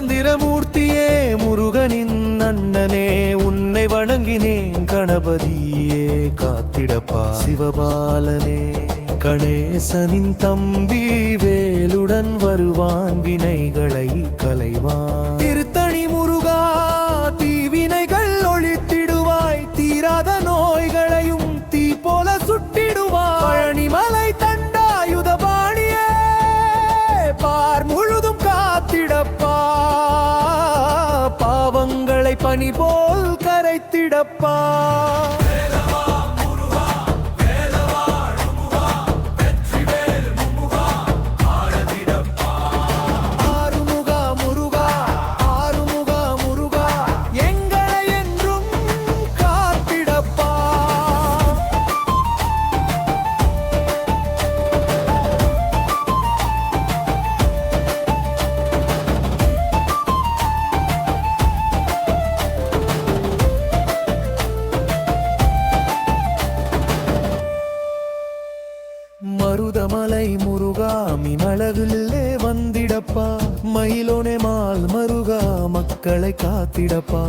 மந்திரமூர்த்தியே முருகனின் அண்ணனே உன்னை வணங்கினேன் கணபதியே காத்திடப்பா சிவபாலனே கணேசனின் தம்பி வேலுடன் வருவான் வினைகளை களைவான் திருத்தணி முருகா தீவினைகள் ஒழித்திடுவாய் தீராத நோய்களையும் தீ போல சுட்டிடுவாய் பழனிமலை தண்டாயுத பாணியே பார் முழுதும் காத்திடப்பா பாவங்களை பனி போல் கரைத்திடப்பா மருதமலை முருகா மினழகுள்ளே வந்திடப்பா மயிலோனே மால் மருகா மக்களை காத்திடப்பா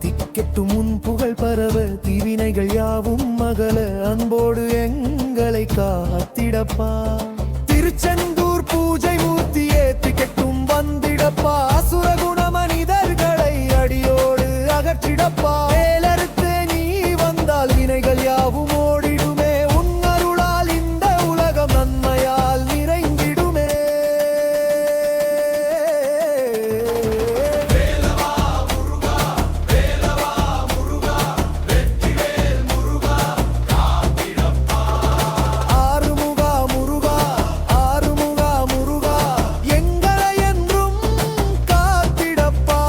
திக்கெட்டு முன் புகழ் பரவ தீவினைகள் யாவும் மகள அன்போடு எங்களை காத்திடப்பா திருச்செந்தூர் பூஜை மூர்த்தியே திக்கெட்டும் வந்திடப்பா அசுரகுண மனிதர்களை அடியோடு அகற்றிடப்பா வேலறுத்து நீ வந்தால் வினைகள் யாவும் ஓடிடுமே நன்மையால் நிறைந்திடுமே வேலவா முருகா வேலவா முருகா வெற்றிவேல் முருகா காத்திடப்பா ஆறுமுகா முருகா ஆறுமுகா முருகா எங்களை என்றும் காத்திடப்பா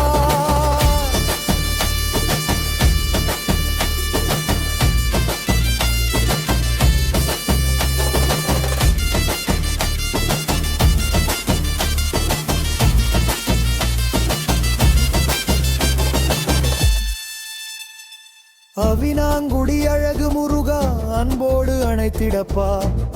அவினாங்குடி அழகு முருகா அன்போடு அணைத்திடப்பா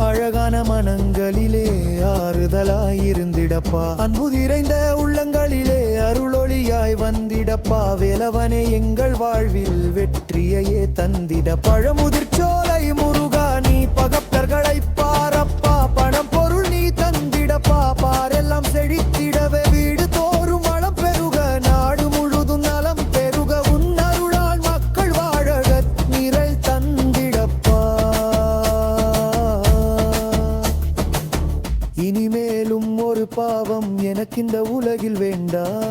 அழகான மனங்களிலே ஆறுதலாயிருந்திடப்பா அன்பு நிறைந்த உள்ளங்களிலே அருளொளியாய் வந்திடப்பா வேலவனே எங்கள் வாழ்வில் வெற்றியையே தந்திட பழமுதிர்ச்சோலை முருகா நீ பகப்பர்களை பாரப்பா பணம் பொருள் நீ தந்திடப்பா பாரெல்லாம் செழித்திடவே வீடு தோறும் வளம் பெருக நாடு முழுதும் நலம் பெருக உன்னருளால் மக்கள் வாழ நிரல் தந்திடப்பா இனிமேலும் ஒரு பாவம் எனக்கு இந்த உலகில் வேண்டாம்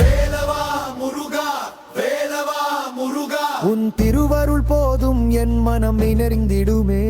வேலவா முருகா வேலவா முருகா உன் திருவருள் போதும் என் மனம் நிறைந்திடுமே